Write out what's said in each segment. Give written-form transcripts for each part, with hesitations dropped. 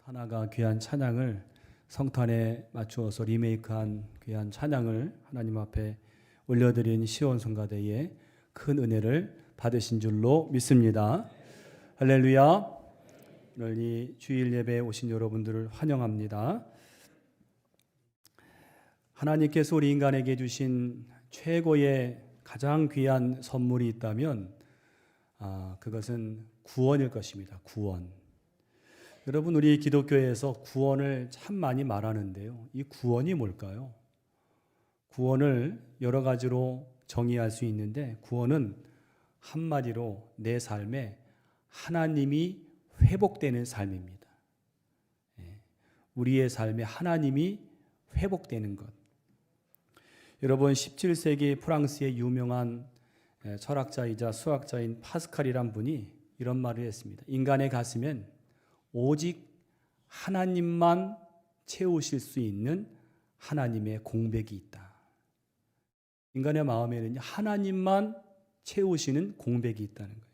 하나가 귀한 찬양을 성탄에 맞추어서 리메이크한 귀한 찬양을 하나님 앞에 올려드린 시온성가대에 큰 은혜를 받으신 줄로 믿습니다. 할렐루야. 오늘 이 주일 예배에 오신 여러분들을 환영합니다. 하나님께서 우리 인간에게 주신 최고의 가장 귀한 선물이 있다면 그것은 구원일 것입니다. 구원. 여러분, 우리 기독교에서 구원을 참 많이 말하는데요. 이 구원이 뭘까요? 구원을 여러 가지로 정의할 수 있는데, 구원은 한마디로 내 삶에 하나님이 회복되는 삶입니다. 우리의 삶에 하나님이 회복되는 것. 여러분, 17세기 프랑스의 유명한 철학자이자 수학자인 파스칼이란 분이 이런 말을 했습니다. 인간의 가슴엔 오직 하나님만 채우실 수 있는 하나님의 공백이 있다. 인간의 마음에는 하나님만 채우시는 공백이 있다는 거예요.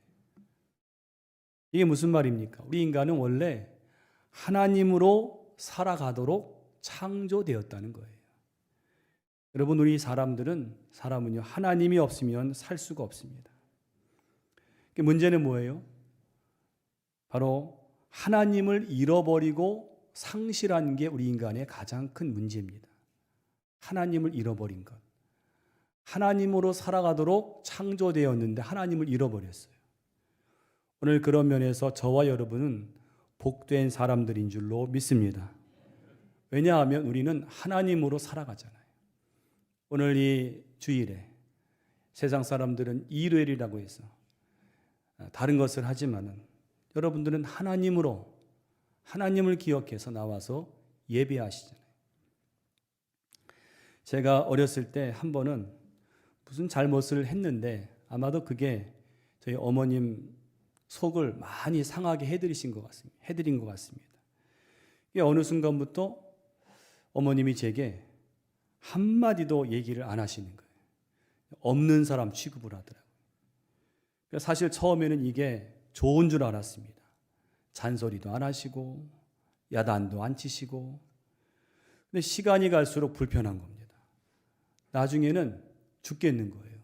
이게 무슨 말입니까? 우리 인간은 원래 하나님으로 살아가도록 창조되었다는 거예요. 여러분, 우리 사람은요, 하나님이 없으면 살 수가 없습니다. 문제는 뭐예요? 바로 하나님을 잃어버리고 상실한 게 우리 인간의 가장 큰 문제입니다. 하나님을 잃어버린 것. 하나님으로 살아가도록 창조되었는데 하나님을 잃어버렸어요. 오늘 그런 면에서 저와 여러분은 복된 사람들인 줄로 믿습니다. 왜냐하면 우리는 하나님으로 살아가잖아요. 오늘 이 주일에 세상 사람들은 일요일이라고 해서 다른 것을 하지만은 여러분들은 하나님을 기억해서 나와서 예배하시잖아요. 제가 어렸을 때 한 번은 무슨 잘못을 했는데 아마도 그게 저희 어머님 속을 많이 상하게 해드린 것 같습니다. 어느 순간부터 어머님이 제게 한마디도 얘기를 안 하시는 거예요. 없는 사람 취급을 하더라고요. 사실 처음에는 이게 좋은 줄 알았습니다. 잔소리도 안 하시고 야단도 안 치시고. 근데 시간이 갈수록 불편한 겁니다. 나중에는 죽겠는 거예요.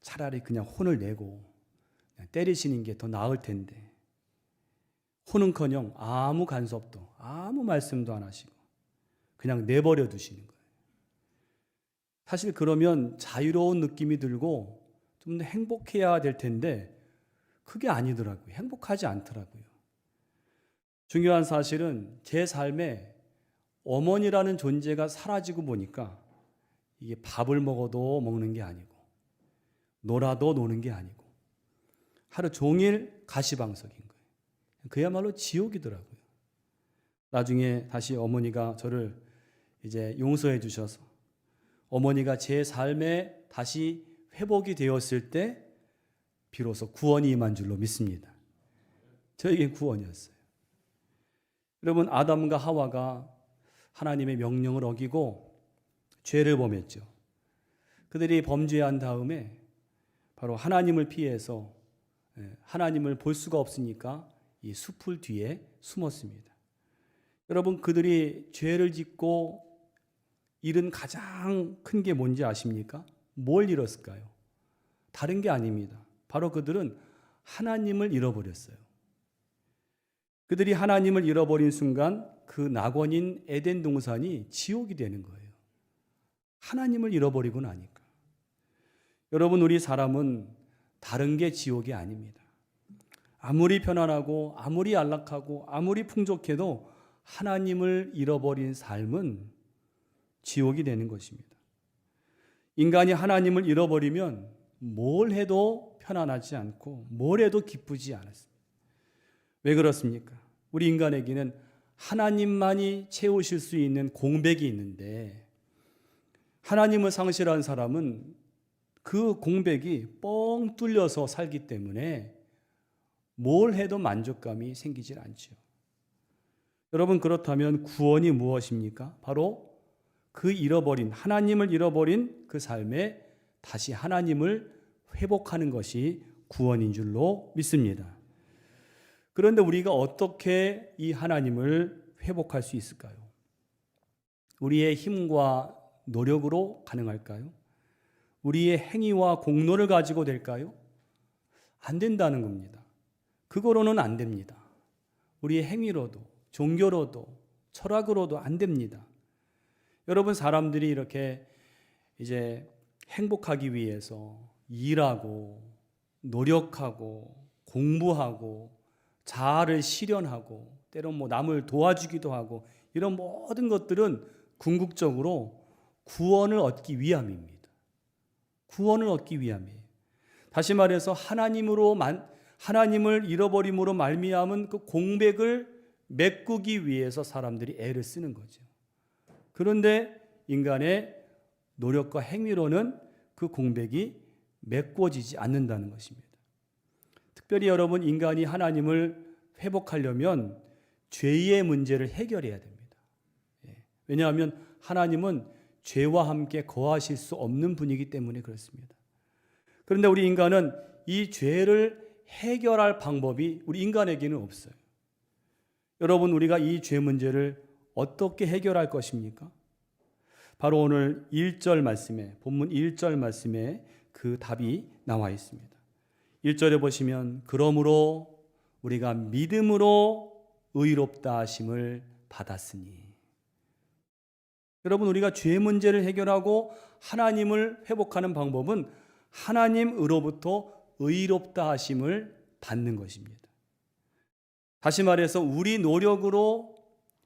차라리 그냥 혼을 내고 그냥 때리시는 게 더 나을 텐데, 혼은커녕 아무 간섭도 아무 말씀도 안 하시고 그냥 내버려 두시는 거예요. 사실 그러면 자유로운 느낌이 들고 좀 더 행복해야 될 텐데 그게 아니더라고요. 행복하지 않더라고요. 중요한 사실은 제 삶에 어머니라는 존재가 사라지고 보니까 이게 밥을 먹어도 먹는 게 아니고 놀아도 노는 게 아니고 하루 종일 가시방석인 거예요. 그야말로 지옥이더라고요. 나중에 다시 어머니가 저를 이제 용서해 주셔서 어머니가 제 삶에 다시 회복이 되었을 때 비로소 구원이 임한 줄로 믿습니다. 저에게 구원이었어요. 여러분, 아담과 하와가 하나님의 명령을 어기고 죄를 범했죠. 그들이 범죄한 다음에 바로 하나님을 피해서 하나님을 볼 수가 없으니까 이 숲을 뒤에 숨었습니다. 여러분, 그들이 죄를 짓고 잃은 가장 큰 게 뭔지 아십니까? 뭘 잃었을까요? 다른 게 아닙니다. 바로 그들은 하나님을 잃어버렸어요. 그들이 하나님을 잃어버린 순간 그 낙원인 에덴 동산이 지옥이 되는 거예요. 하나님을 잃어버리고 나니까. 여러분, 우리 사람은 다른 게 지옥이 아닙니다. 아무리 편안하고 아무리 안락하고 아무리 풍족해도 하나님을 잃어버린 삶은 지옥이 되는 것입니다. 인간이 하나님을 잃어버리면 뭘 해도 편안하지 않고 뭘 해도 기쁘지 않았습니다. 왜 그렇습니까? 우리 인간에게는 하나님만이 채우실 수 있는 공백이 있는데, 하나님을 상실한 사람은 그 공백이 뻥 뚫려서 살기 때문에 뭘 해도 만족감이 생기질 않죠. 여러분, 그렇다면 구원이 무엇입니까? 바로 그 하나님을 잃어버린 그 삶에 다시 하나님을 회복하는 것이 구원인 줄로 믿습니다. 그런데 우리가 어떻게 이 하나님을 회복할 수 있을까요? 우리의 힘과 노력으로 가능할까요? 우리의 행위와 공로를 가지고 될까요? 안 된다는 겁니다. 그거로는 안 됩니다. 우리의 행위로도, 종교로도, 철학으로도 안 됩니다. 여러분, 사람들이 이렇게 이제 행복하기 위해서 일하고, 노력하고, 공부하고, 자아를 실현하고, 때론 남을 도와주기도 하고, 이런 모든 것들은 궁극적으로 구원을 얻기 위함입니다. 구원을 얻기 위함이에요. 다시 말해서 하나님을 잃어버림으로 말미암은 그 공백을 메꾸기 위해서 사람들이 애를 쓰는 거죠. 그런데 인간의 노력과 행위로는 그 공백이 메꿔지지 않는다는 것입니다. 특별히 여러분, 인간이 하나님을 회복하려면 죄의 문제를 해결해야 됩니다. 왜냐하면 하나님은 죄와 함께 거하실 수 없는 분이기 때문에 그렇습니다. 그런데 우리 인간은 이 죄를 해결할 방법이 우리 인간에게는 없어요. 여러분, 우리가 이 죄 문제를 어떻게 해결할 것입니까? 바로 오늘 1절 말씀에, 본문 1절 말씀에 그 답이 나와 있습니다. 1절에 보시면 그러므로 우리가 믿음으로 의롭다 하심을 받았으니. 여러분, 우리가 죄 문제를 해결하고 하나님을 회복하는 방법은 하나님으로부터 의롭다 하심을 받는 것입니다. 다시 말해서 우리 노력으로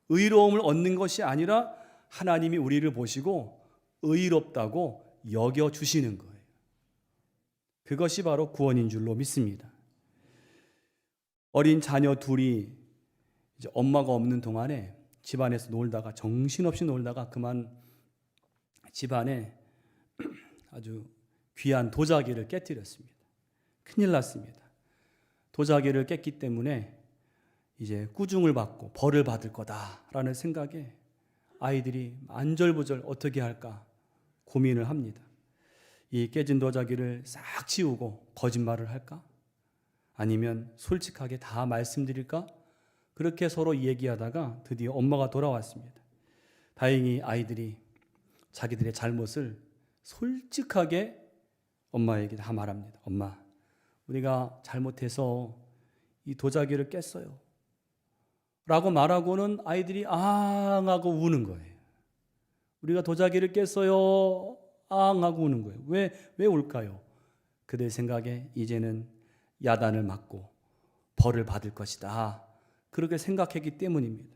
의로움을 얻는 것이 아니라 하나님이 우리를 보시고 의롭다고 여겨주시는 거예요. 그것이 바로 구원인 줄로 믿습니다. 어린 자녀 둘이 이제 엄마가 없는 동안에 집안에서 놀다가, 정신없이 놀다가 그만 집안에 아주 귀한 도자기를 깨뜨렸습니다. 큰일 났습니다. 도자기를 깼기 때문에 이제 꾸중을 받고 벌을 받을 거다라는 생각에 아이들이 안절부절 어떻게 할까 고민을 합니다. 이 깨진 도자기를 싹 치우고 거짓말을 할까? 아니면 솔직하게 다 말씀드릴까? 그렇게 서로 얘기하다가 드디어 엄마가 돌아왔습니다. 다행히 아이들이 자기들의 잘못을 솔직하게 엄마에게 다 말합니다. 엄마, 우리가 잘못해서 이 도자기를 깼어요. 라고 말하고는 아이들이 앙 하고 우는 거예요. 우리가 도자기를 깼어요. 앙 하고 우는 거예요. 왜 울까요? 그들 생각에 이제는 야단을 맞고 벌을 받을 것이다. 그렇게 생각했기 때문입니다.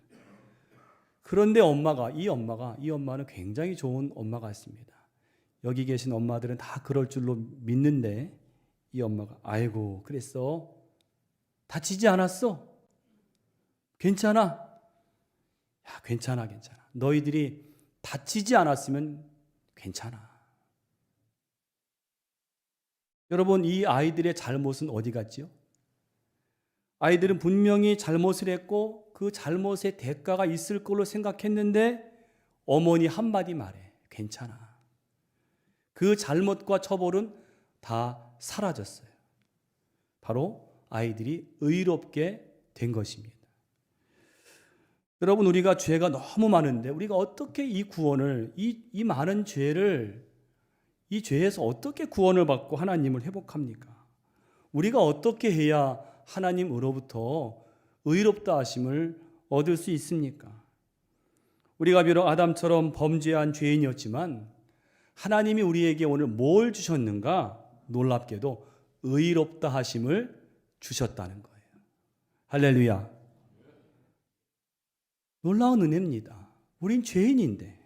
그런데 이 엄마는 굉장히 좋은 엄마 같습니다. 여기 계신 엄마들은 다 그럴 줄로 믿는데 이 엄마가 아이고 그랬어? 다치지 않았어? 괜찮아? 야, 괜찮아. 너희들이 다치지 않았으면 괜찮아. 여러분, 이 아이들의 잘못은 어디 갔지요? 아이들은 분명히 잘못을 했고 그 잘못의 대가가 있을 걸로 생각했는데 어머니 한마디 말해. 괜찮아. 그 잘못과 처벌은 다 사라졌어요. 바로 아이들이 의롭게 된 것입니다. 여러분, 우리가 죄가 너무 많은데 우리가 어떻게 이 구원을, 이 많은 죄를, 이 죄에서 어떻게 구원을 받고 하나님을 회복합니까? 우리가 어떻게 해야 하나님으로부터 의롭다 하심을 얻을 수 있습니까? 우리가 비록 아담처럼 범죄한 죄인이었지만 하나님이 우리에게 오늘 뭘 주셨는가? 놀랍게도 의롭다 하심을 주셨다는 거예요. 할렐루야. 놀라운 은혜입니다. 우린 죄인인데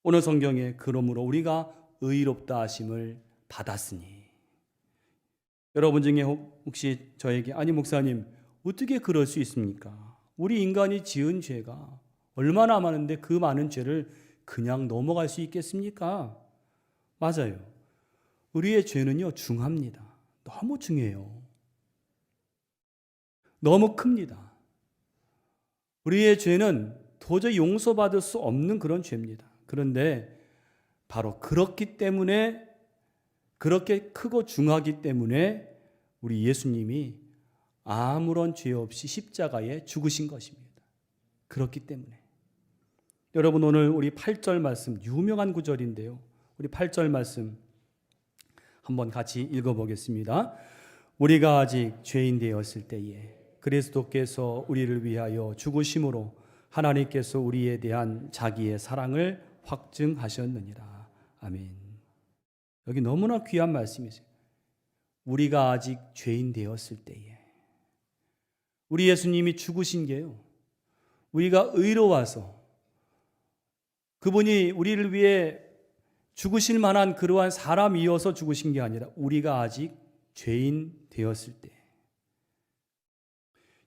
오늘 성경에 그러므로 우리가 의롭다 하심을 받았으니. 여러분 중에 혹시 저에게 아니 목사님 어떻게 그럴 수 있습니까? 우리 인간이 지은 죄가 얼마나 많은데 그 많은 죄를 그냥 넘어갈 수 있겠습니까? 맞아요. 우리의 죄는요 중합니다. 너무 중요해요. 너무 큽니다. 우리의 죄는 도저히 용서받을 수 없는 그런 죄입니다. 그런데 바로 그렇기 때문에, 그렇게 크고 중하기 때문에 우리 예수님이 아무런 죄 없이 십자가에 죽으신 것입니다. 그렇기 때문에 여러분, 오늘 우리 8절 말씀, 유명한 구절인데요, 우리 8절 말씀 한번 같이 읽어보겠습니다. 우리가 아직 죄인 되었을 때에 그리스도께서 우리를 위하여 죽으심으로 하나님께서 우리에 대한 자기의 사랑을 확증하셨느니라. 아멘. 여기 너무나 귀한 말씀이세요. 우리가 아직 죄인 되었을 때에 우리 예수님이 죽으신 게요, 우리가 의로워서 그분이 우리를 위해 죽으실 만한 그러한 사람이어서 죽으신 게 아니라 우리가 아직 죄인 되었을 때,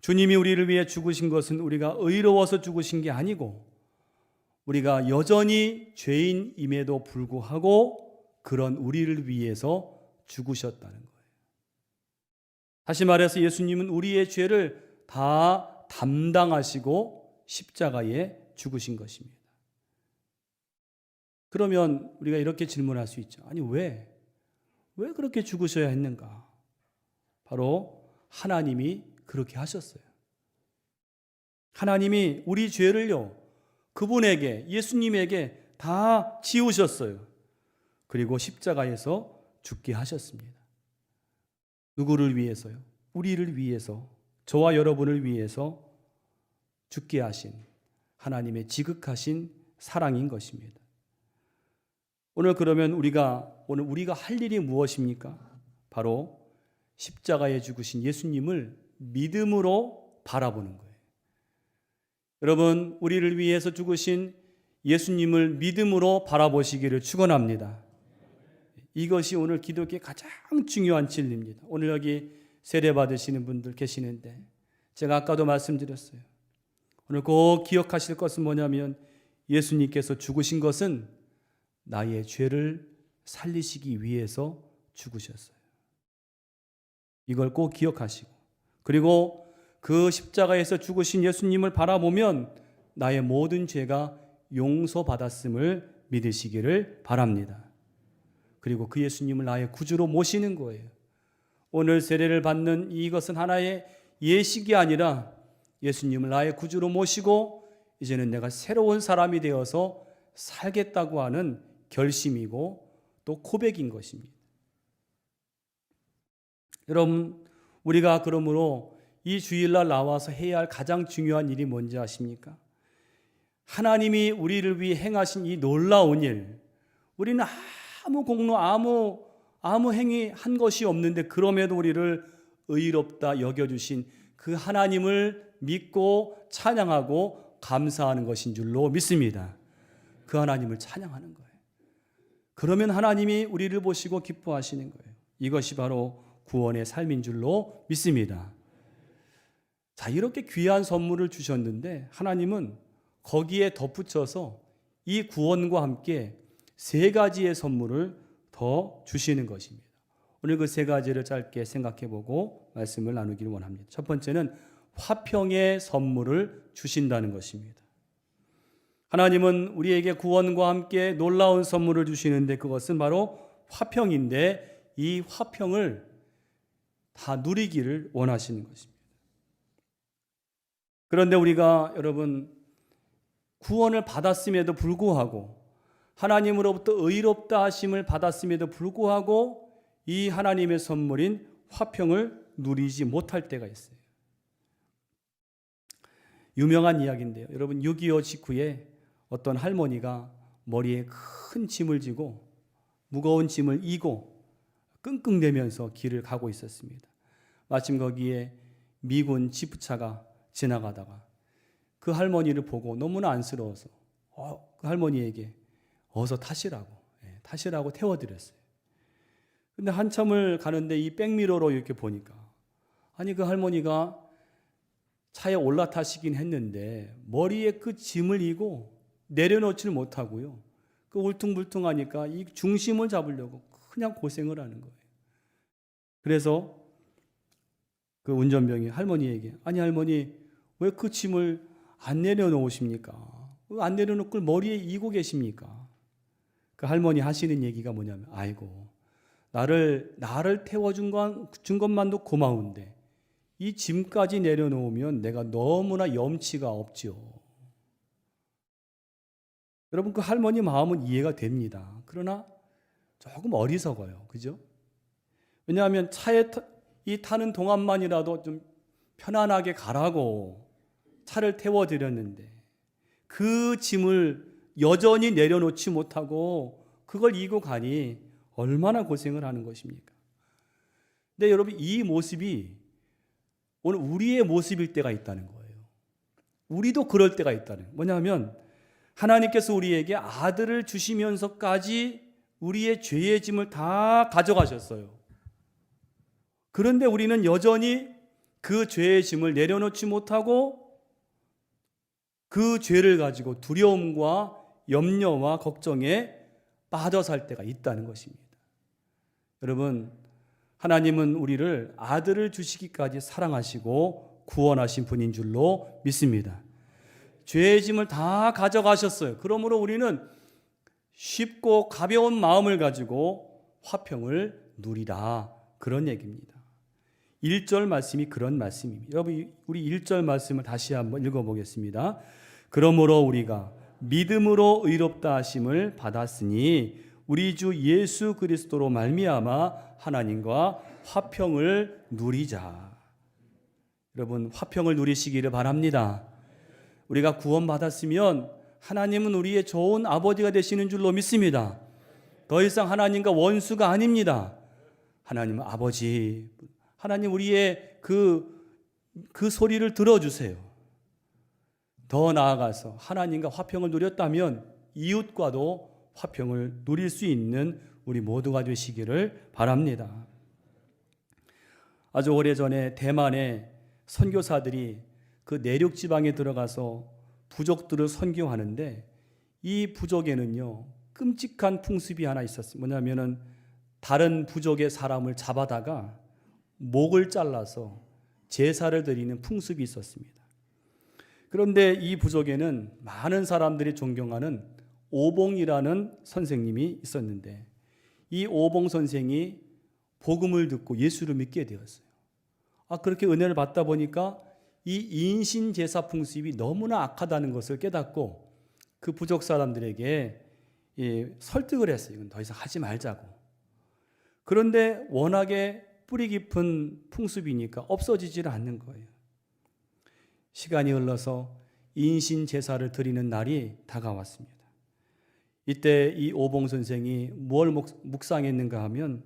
주님이 우리를 위해 죽으신 것은 우리가 의로워서 죽으신 게 아니고 우리가 여전히 죄인임에도 불구하고 그런 우리를 위해서 죽으셨다는 거예요. 다시 말해서 예수님은 우리의 죄를 다 담당하시고 십자가에 죽으신 것입니다. 그러면 우리가 이렇게 질문할 수 있죠. 아니, 왜 그렇게 죽으셔야 했는가? 바로 하나님이 그렇게 하셨어요. 하나님이 우리 죄를요, 그분에게, 예수님에게 다 지우셨어요. 그리고 십자가에서 죽게 하셨습니다. 누구를 위해서요? 우리를 위해서, 저와 여러분을 위해서 죽게 하신 하나님의 지극하신 사랑인 것입니다. 오늘 그러면 우리가 할 일이 무엇입니까? 바로 십자가에 죽으신 예수님을 믿음으로 바라보는 거예요. 여러분, 우리를 위해서 죽으신 예수님을 믿음으로 바라보시기를 축원합니다. 이것이 오늘 기독교의 가장 중요한 진리입니다. 오늘 여기 세례 받으시는 분들 계시는데 제가 아까도 말씀드렸어요. 오늘 꼭 기억하실 것은 뭐냐면 예수님께서 죽으신 것은 나의 죄를 살리시기 위해서 죽으셨어요. 이걸 꼭 기억하시고, 그리고 그 십자가에서 죽으신 예수님을 바라보면 나의 모든 죄가 용서받았음을 믿으시기를 바랍니다. 그리고 그 예수님을 나의 구주로 모시는 거예요. 오늘 세례를 받는 이것은 하나의 예식이 아니라 예수님을 나의 구주로 모시고 이제는 내가 새로운 사람이 되어서 살겠다고 하는 결심이고 또 고백인 것입니다. 여러분, 우리가 그러므로 이 주일날 나와서 해야 할 가장 중요한 일이 뭔지 아십니까? 하나님이 우리를 위해 행하신 이 놀라운 일, 우리는 아무 공로, 아무 행위 한 것이 없는데 그럼에도 우리를 의롭다 여겨주신 그 하나님을 믿고 찬양하고 감사하는 것인 줄로 믿습니다. 그 하나님을 찬양하는 거예요. 그러면 하나님이 우리를 보시고 기뻐하시는 거예요. 이것이 바로 구원의 삶인 줄로 믿습니다. 자, 이렇게 귀한 선물을 주셨는데 하나님은 거기에 덧붙여서 이 구원과 함께 3가지의 선물을 더 주시는 것입니다. 오늘 그 3가지를 짧게 생각해 보고 말씀을 나누기를 원합니다. 첫 번째는 화평의 선물을 주신다는 것입니다. 하나님은 우리에게 구원과 함께 놀라운 선물을 주시는데 그것은 바로 화평인데 이 화평을 다 누리기를 원하시는 것입니다. 그런데 우리가 여러분 구원을 받았음에도 불구하고 하나님으로부터 의롭다 하심을 받았음에도 불구하고 이 하나님의 선물인 화평을 누리지 못할 때가 있어요. 유명한 이야기인데요. 여러분 6.25 직후에 어떤 할머니가 머리에 큰 짐을 지고 무거운 짐을 이고 끙끙대면서 길을 가고 있었습니다. 마침 거기에 미군 지프차가 지나가다가 그 할머니를 보고 너무나 안쓰러워서 그 할머니에게 어서 타시라고 태워드렸어요. 근데 한참을 가는데 이 백미러로 이렇게 보니까 아니 그 할머니가 차에 올라타시긴 했는데 머리에 그 짐을 이고 내려놓지를 못하고요. 그 울퉁불퉁하니까 이 중심을 잡으려고 그냥 고생을 하는 거예요. 그래서 그 운전병이 할머니에게 아니 할머니 왜 그 짐을 안 내려놓으십니까? 왜 안 내려놓고 머리에 이고 계십니까? 그 할머니 하시는 얘기가 뭐냐면 아이고 나를 태워준 것만도 고마운데 이 짐까지 내려놓으면 내가 너무나 염치가 없지요. 여러분, 그 할머니 마음은 이해가 됩니다. 그러나 조금 어리석어요. 그죠? 왜냐하면 차에 타는 동안만이라도 좀 편안하게 가라고 차를 태워드렸는데 그 짐을 여전히 내려놓지 못하고 그걸 이고 가니 얼마나 고생을 하는 것입니까? 근데 여러분, 이 모습이 오늘 우리의 모습일 때가 있다는 거예요. 우리도 그럴 때가 있다는 거예요. 뭐냐면 하나님께서 우리에게 아들을 주시면서까지 우리의 죄의 짐을 다 가져가셨어요. 그런데 우리는 여전히 그 죄의 짐을 내려놓지 못하고 그 죄를 가지고 두려움과 염려와 걱정에 빠져 살 때가 있다는 것입니다. 여러분, 하나님은 우리를 아들을 주시기까지 사랑하시고 구원하신 분인 줄로 믿습니다. 죄의 짐을 다 가져가셨어요. 그러므로 우리는 쉽고 가벼운 마음을 가지고 화평을 누리라, 그런 얘기입니다. 1절 말씀이 그런 말씀입니다. 여러분, 우리 1절 말씀을 다시 한번 읽어보겠습니다. 그러므로 우리가 믿음으로 의롭다 하심을 받았으니 우리 주 예수 그리스도로 말미암아 하나님과 화평을 누리자. 여러분, 화평을 누리시기를 바랍니다. 우리가 구원받았으면 하나님은 우리의 좋은 아버지가 되시는 줄로 믿습니다. 더 이상 하나님과 원수가 아닙니다. 하나님은 아버지, 하나님 우리의 그 소리를 들어주세요. 더 나아가서 하나님과 화평을 누렸다면 이웃과도 화평을 누릴 수 있는 우리 모두가 되시기를 바랍니다. 아주 오래전에 대만의 선교사들이 그 내륙 지방에 들어가서 부족들을 선교하는데 이 부족에는요 끔찍한 풍습이 하나 있었어요. 뭐냐면은 다른 부족의 사람을 잡아다가 목을 잘라서 제사를 드리는 풍습이 있었습니다. 그런데 이 부족에는 많은 사람들이 존경하는 오봉이라는 선생님이 있었는데 이 오봉 선생이 복음을 듣고 예수를 믿게 되었어요. 그렇게 은혜를 받다 보니까 이 인신 제사 풍습이 너무나 악하다는 것을 깨닫고 그 부족 사람들에게 설득을 했어요. 이건 더 이상 하지 말자고. 그런데 워낙에 뿌리 깊은 풍습이니까 없어지질 않는 거예요. 시간이 흘러서 인신 제사를 드리는 날이 다가왔습니다. 이때 이 오봉 선생이 뭘 묵상했는가 하면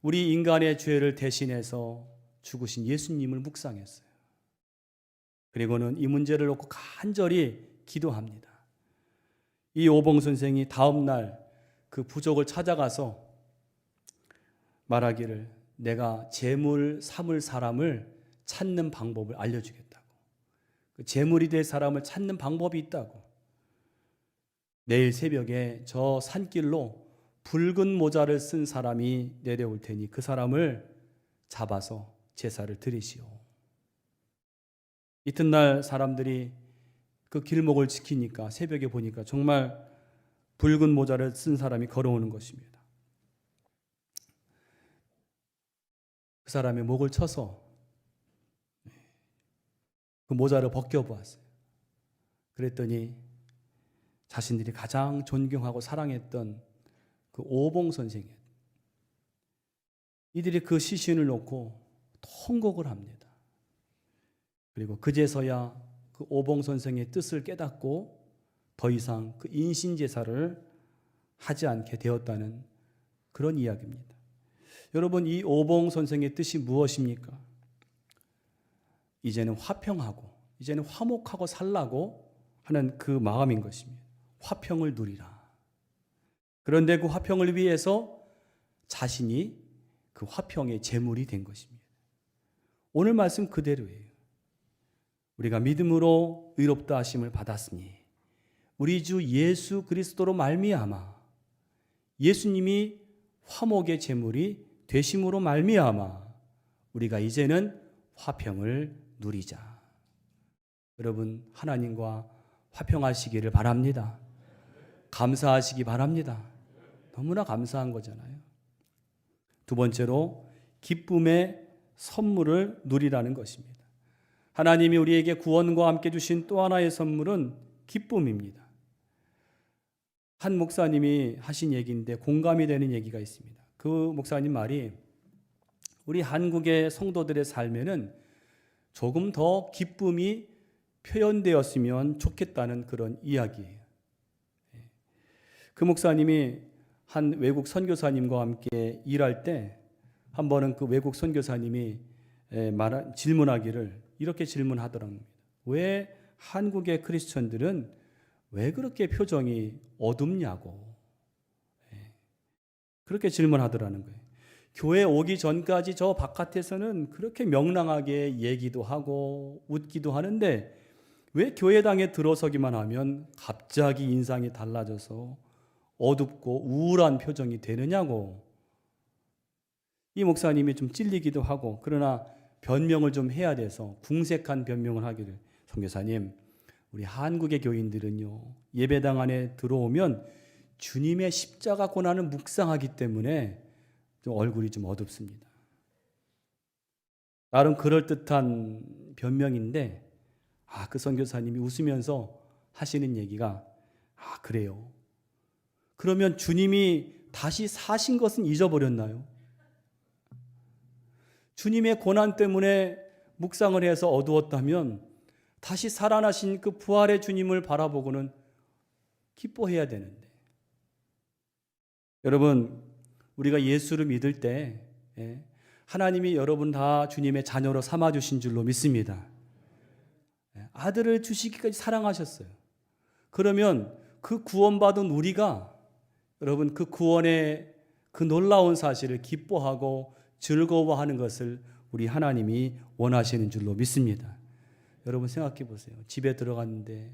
우리 인간의 죄를 대신해서 죽으신 예수님을 묵상했어요. 그리고는 이 문제를 놓고 간절히 기도합니다. 이 오봉 선생이 다음 날 그 부족을 찾아가서 말하기를 내가 재물 삼을 사람을 찾는 방법을 알려주겠다고. 그 재물이 될 사람을 찾는 방법이 있다고. 내일 새벽에 저 산길로 붉은 모자를 쓴 사람이 내려올 테니 그 사람을 잡아서 제사를 드리시오. 이튿날 사람들이 그 길목을 지키니까 새벽에 보니까 정말 붉은 모자를 쓴 사람이 걸어오는 것입니다. 그 사람의 목을 쳐서 그 모자를 벗겨보았어요. 그랬더니 자신들이 가장 존경하고 사랑했던 그 오봉 선생이에요. 이들이 그 시신을 놓고 통곡을 합니다. 그리고 그제서야 그 오봉 선생의 뜻을 깨닫고 더 이상 그 인신제사를 하지 않게 되었다는 그런 이야기입니다. 여러분, 이 오봉 선생의 뜻이 무엇입니까? 이제는 화평하고 이제는 화목하고 살라고 하는 그 마음인 것입니다. 화평을 누리라. 그런데 그 화평을 위해서 자신이 그 화평의 제물이 된 것입니다. 오늘 말씀 그대로예요. 우리가 믿음으로 의롭다 하심을 받았으니 우리 주 예수 그리스도로 말미암아 예수님이 화목의 제물이 되심으로 말미암아 우리가 이제는 화평을 누리자. 여러분, 하나님과 화평하시기를 바랍니다. 감사하시기 바랍니다. 너무나 감사한 거잖아요. 두 번째로 기쁨의 선물을 누리라는 것입니다. 하나님이 우리에게 구원과 함께 주신 또 하나의 선물은 기쁨입니다. 한 목사님이 하신 얘기인데 공감이 되는 얘기가 있습니다. 그 목사님 말이 우리 한국의 성도들의 삶에는 조금 더 기쁨이 표현되었으면 좋겠다는 그런 이야기예요. 그 목사님이 한 외국 선교사님과 함께 일할 때 한 번은 그 외국 선교사님이 질문하기를 이렇게 질문하더랍니다. 왜 한국의 크리스천들은 왜 그렇게 표정이 어둡냐고 그렇게 질문하더라는 거예요. 교회 오기 전까지 저 바깥에서는 그렇게 명랑하게 얘기도 하고 웃기도 하는데 왜 교회당에 들어서기만 하면 갑자기 인상이 달라져서 어둡고 우울한 표정이 되느냐고. 이 목사님이 좀 찔리기도 하고 그러나 변명을 좀 해야 돼서 궁색한 변명을 하기를, 선교사님, 우리 한국의 교인들은요 예배당 안에 들어오면 주님의 십자가 고난을 묵상하기 때문에 좀 얼굴이 좀 어둡습니다. 나름 그럴듯한 변명인데 그 선교사님이 웃으면서 하시는 얘기가 그래요. 그러면 주님이 다시 사신 것은 잊어버렸나요? 주님의 고난 때문에 묵상을 해서 어두웠다면 다시 살아나신 그 부활의 주님을 바라보고는 기뻐해야 되는데, 여러분, 우리가 예수를 믿을 때 하나님이 여러분 다 주님의 자녀로 삼아주신 줄로 믿습니다. 아들을 주시기까지 사랑하셨어요. 그러면 그 구원받은 우리가 여러분 그 구원의 그 놀라운 사실을 기뻐하고 즐거워하는 것을 우리 하나님이 원하시는 줄로 믿습니다. 여러분 생각해 보세요. 집에 들어갔는데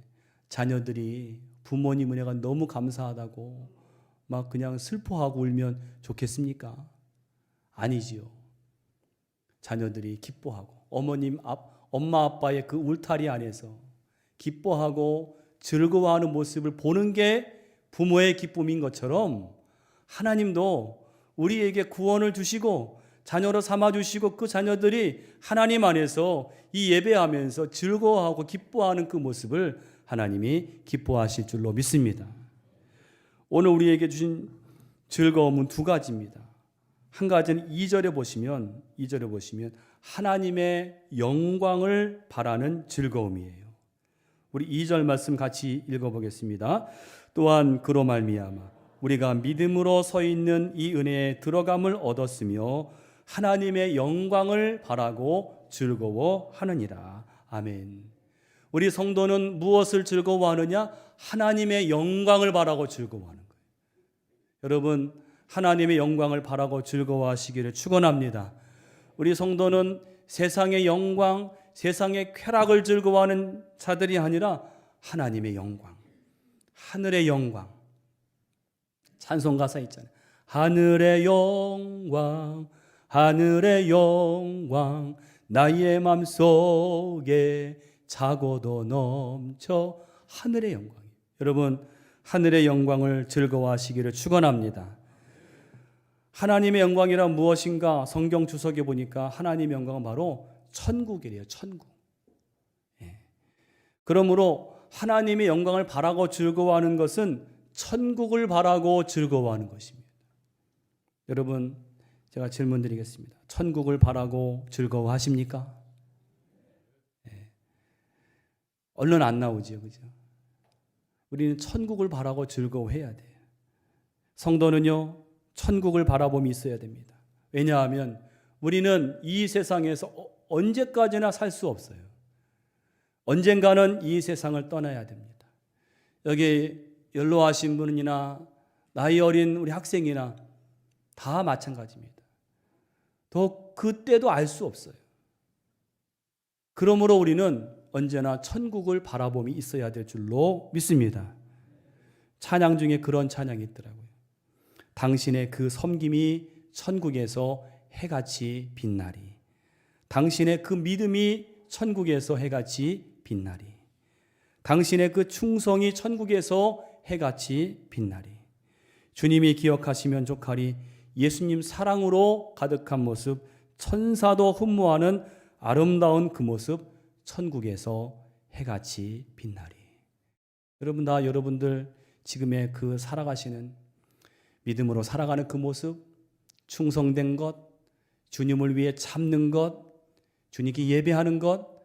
자녀들이 부모님 은혜가 너무 감사하다고 막 그냥 슬퍼하고 울면 좋겠습니까? 아니지요. 자녀들이 기뻐하고 엄마 아빠의 그 울타리 안에서 기뻐하고 즐거워하는 모습을 보는 게 부모의 기쁨인 것처럼 하나님도 우리에게 구원을 주시고 자녀로 삼아주시고 그 자녀들이 하나님 안에서 이 예배하면서 즐거워하고 기뻐하는 그 모습을 하나님이 기뻐하실 줄로 믿습니다. 오늘 우리에게 주신 즐거움은 두 가지입니다. 한 가지는 2절에 보시면 하나님의 영광을 바라는 즐거움이에요. 우리 2절 말씀 같이 읽어보겠습니다. 또한 그로 말미암아 우리가 믿음으로 서 있는 이 은혜에 들어감을 얻었으며 하나님의 영광을 바라고 즐거워하느니라. 아멘. 우리 성도는 무엇을 즐거워하느냐? 하나님의 영광을 바라고 즐거워하는 거예요. 여러분, 하나님의 영광을 바라고 즐거워하시기를 축원합니다. 우리 성도는 세상의 영광, 세상의 쾌락을 즐거워하는 자들이 아니라 하나님의 영광, 하늘의 영광. 찬송 가사 있잖아요. 하늘의 영광, 하늘의 영광, 나의 맘속에 차고도 넘쳐. 하늘의 영광이에요. 여러분, 하늘의 영광을 즐거워하시기를 축원합니다. 하나님의 영광이란 무엇인가? 성경 주석에 보니까 하나님의 영광은 바로 천국이래요. 천국. 그러므로 하나님의 영광을 바라고 즐거워하는 것은 천국을 바라고 즐거워하는 것입니다. 여러분, 제가 질문 드리겠습니다. 천국을 바라고 즐거워하십니까? 얼른 안 나오지요, 그죠? 우리는 천국을 바라고 즐거워해야 돼요. 성도는요, 천국을 바라봄이 있어야 됩니다. 왜냐하면 우리는 이 세상에서 언제까지나 살 수 없어요. 언젠가는 이 세상을 떠나야 됩니다. 여기 연로하신 분이나 나이 어린 우리 학생이나 다 마찬가지입니다. 더 그때도 알 수 없어요. 그러므로 우리는 언제나 천국을 바라봄이 있어야 될 줄로 믿습니다. 찬양 중에 그런 찬양이 있더라고요. 당신의 그 섬김이 천국에서 해같이 빛나리. 당신의 그 믿음이 천국에서 해같이 빛나리. 당신의 그 충성이 천국에서 해같이 빛나리. 주님이 기억하시면 좋하리. 예수님 사랑으로 가득한 모습 천사도 흠모하는 아름다운 그 모습, 천국에서 해같이 빛나리. 여러분, 다 여러분들 지금의 그 살아가시는 믿음으로 살아가는 그 모습, 충성된 것, 주님을 위해 참는 것, 주님께 예배하는 것,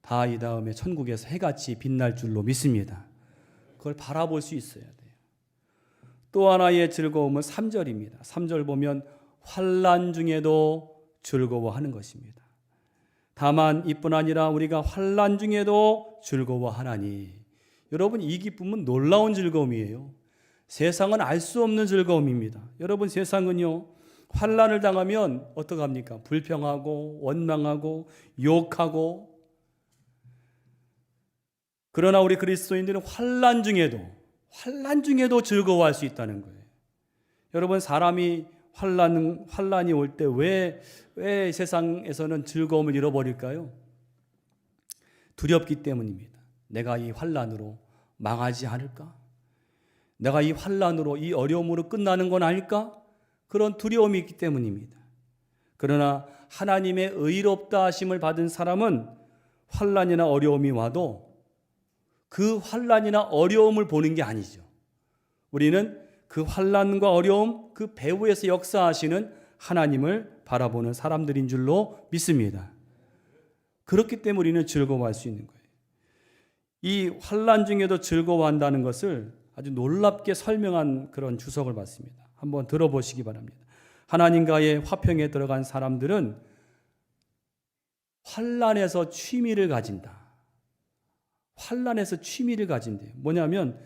다 이 다음에 천국에서 해같이 빛날 줄로 믿습니다. 그걸 바라볼 수 있어야 돼요. 또 하나의 즐거움은 3절입니다. 3절 보면 환난 중에도 즐거워하는 것입니다. 다만 이뿐 아니라 우리가 환난 중에도 즐거워하나니. 여러분, 이 기쁨은 놀라운 즐거움이에요. 세상은 알 수 없는 즐거움입니다. 여러분, 세상은요, 환난을 당하면 어떡합니까? 불평하고 원망하고 욕하고. 그러나 우리 그리스도인들은 환난 중에도 즐거워할 수 있다는 거예요. 여러분, 사람이 환난이 올 때 왜 세상에서는 즐거움을 잃어버릴까요? 두렵기 때문입니다. 내가 이 환난으로 망하지 않을까? 내가 이 환난으로, 이 어려움으로 끝나는 건 아닐까? 그런 두려움이 있기 때문입니다. 그러나 하나님의 의롭다 하심을 받은 사람은 환난이나 어려움이 와도 그 환난이나 어려움을 보는 게 아니죠. 우리는 그 환난과 어려움, 그 배후에서 역사하시는 하나님을 바라보는 사람들인 줄로 믿습니다. 그렇기 때문에 우리는 즐거워할 수 있는 거예요. 이 환난 중에도 즐거워한다는 것을 아주 놀랍게 설명한 그런 주석을 봤습니다. 한번 들어보시기 바랍니다. 하나님과의 화평에 들어간 사람들은 환난에서 취미를 가진다. 환난에서 취미를 가진대요. 뭐냐면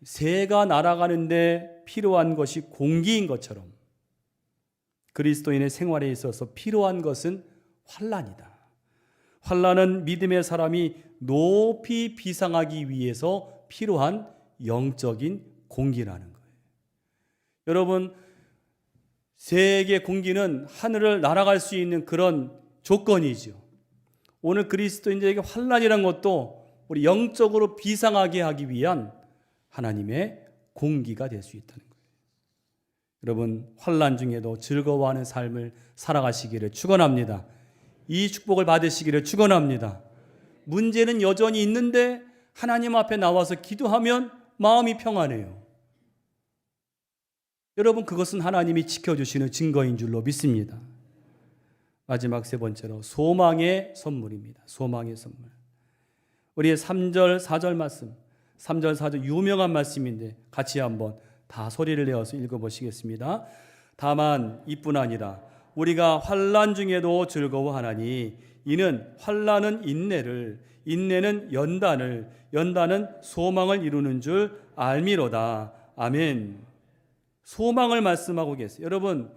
새가 날아가는데 필요한 것이 공기인 것처럼 그리스도인의 생활에 있어서 필요한 것은 환난이다. 환난은 믿음의 사람이 높이 비상하기 위해서 필요한 영적인 공기라는 거예요. 여러분, 새에게 공기는 하늘을 날아갈 수 있는 그런 조건이죠. 오늘 그리스도인들에게 환난이란 것도 우리 영적으로 비상하게 하기 위한 하나님의 공기가 될 수 있다는 거예요. 여러분, 환난 중에도 즐거워하는 삶을 살아가시기를 축원합니다. 이 축복을 받으시기를 축원합니다. 문제는 여전히 있는데 하나님 앞에 나와서 기도하면 마음이 평안해요. 여러분, 그것은 하나님이 지켜주시는 증거인 줄로 믿습니다. 마지막 세 번째로 소망의 선물입니다. 소망의 선물. 우리의 3절, 4절 말씀, 3절, 4절 유명한 말씀인데 같이 한번 다 소리를 내어서 읽어보시겠습니다. 다만 이뿐 아니라 우리가 환난 중에도 즐거워하나니 이는 환난은 인내를, 인내는 연단을, 연단은 소망을 이루는 줄 알미로다. 아멘. 소망을 말씀하고 계세요. 여러분,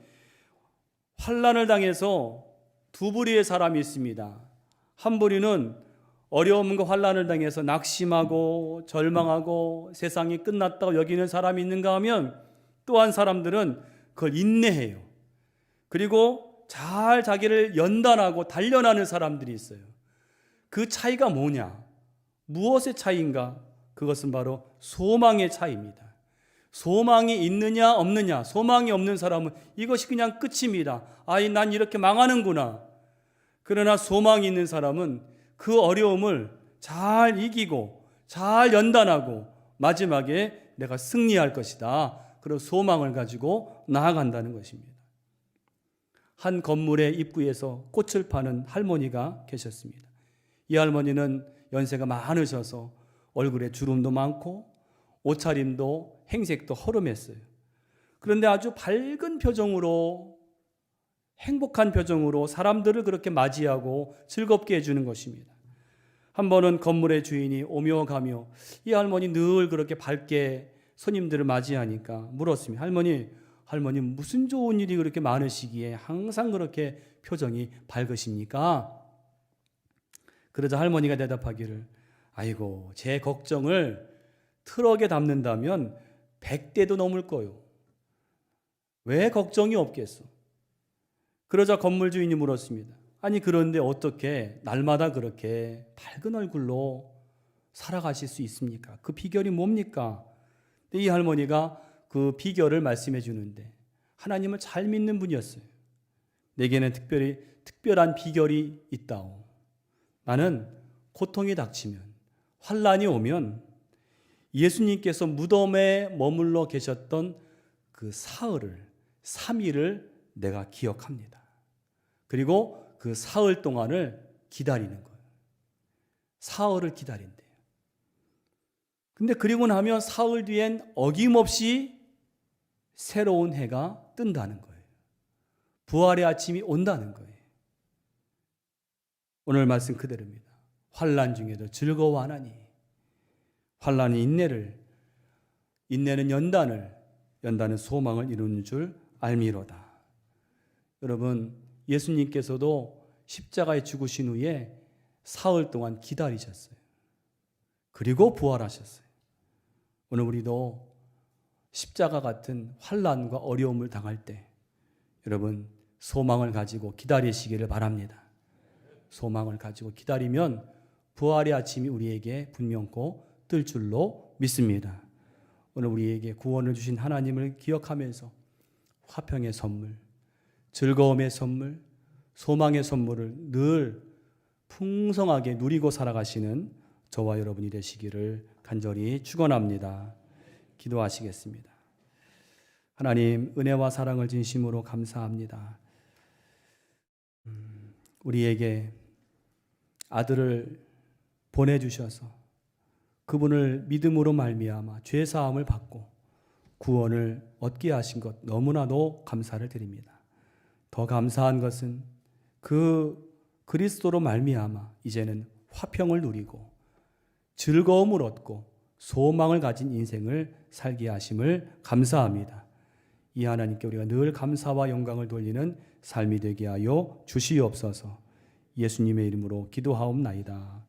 환난을 당해서 두 부류의 사람이 있습니다. 한 부류는 어려움과 환난을 당해서 낙심하고 절망하고 세상이 끝났다고 여기는 사람이 있는가 하면 또 한 사람들은 그걸 인내해요. 그리고 잘 자기를 연단하고 단련하는 사람들이 있어요. 그 차이가 뭐냐? 무엇의 차이인가? 그것은 바로 소망의 차이입니다. 소망이 있느냐 없느냐. 소망이 없는 사람은 이것이 그냥 끝입니다. 난 이렇게 망하는구나. 그러나 소망이 있는 사람은 그 어려움을 잘 이기고 잘 연단하고 마지막에 내가 승리할 것이다. 그런 소망을 가지고 나아간다는 것입니다. 한 건물의 입구에서 꽃을 파는 할머니가 계셨습니다. 이 할머니는 연세가 많으셔서 얼굴에 주름도 많고 옷차림도 행색도 허름했어요. 그런데 아주 밝은 표정으로, 행복한 표정으로 사람들을 그렇게 맞이하고 즐겁게 해주는 것입니다. 한 번은 건물의 주인이 오며 가며 이 할머니 늘 그렇게 밝게 손님들을 맞이하니까 물었습니다. 할머니 무슨 좋은 일이 그렇게 많으시기에 항상 그렇게 표정이 밝으십니까? 그러자 할머니가 대답하기를, 아이고, 제 걱정을 트럭에 담는다면 100대도 넘을 거요. 왜 걱정이 없겠소? 그러자 건물 주인이 물었습니다. 아니, 그런데 어떻게 날마다 그렇게 밝은 얼굴로 살아가실 수 있습니까? 그 비결이 뭡니까? 이 할머니가 그 비결을 말씀해 주는데 하나님을 잘 믿는 분이었어요. 내게는 특별히 특별한 비결이 있다오. 나는 고통이 닥치면, 환난이 오면 예수님께서 무덤에 머물러 계셨던 그 사흘을, 3일을 내가 기억합니다. 그리고 그 사흘 동안을 기다리는 거예요. 사흘을 기다린대요. 근데 그리고 나면 사흘 뒤엔 어김없이 새로운 해가 뜬다는 거예요. 부활의 아침이 온다는 거예요. 오늘 말씀 그대로입니다. 환난 중에도 즐거워하나니 환난이 인내는 연단은 소망을 이루는 줄 알미로다. 여러분, 예수님께서도 십자가에 죽으신 후에 사흘 동안 기다리셨어요. 그리고 부활하셨어요. 오늘 우리도 십자가 같은 환난과 어려움을 당할 때 여러분 소망을 가지고 기다리시기를 바랍니다. 소망을 가지고 기다리면 부활의 아침이 우리에게 분명코 뜰 줄로 믿습니다. 오늘 우리에게 구원을 주신 하나님을 기억하면서 화평의 선물, 즐거움의 선물, 소망의 선물을 늘 풍성하게 누리고 살아가시는 저와 여러분이 되시기를 간절히 축원합니다. 기도하시겠습니다. 하나님, 은혜와 사랑을 진심으로 감사합니다. 우리에게 아들을 보내주셔서 그분을 믿음으로 말미암아 죄 사함을 받고 구원을 얻게 하신 것 너무나도 감사를 드립니다. 더 감사한 것은 그 그리스도로 말미암아 이제는 화평을 누리고 즐거움을 얻고 소망을 가진 인생을 살게 하심을 감사합니다. 이 하나님께 우리가 늘 감사와 영광을 돌리는 삶이 되게 하여 주시옵소서. 예수님의 이름으로 기도하옵나이다.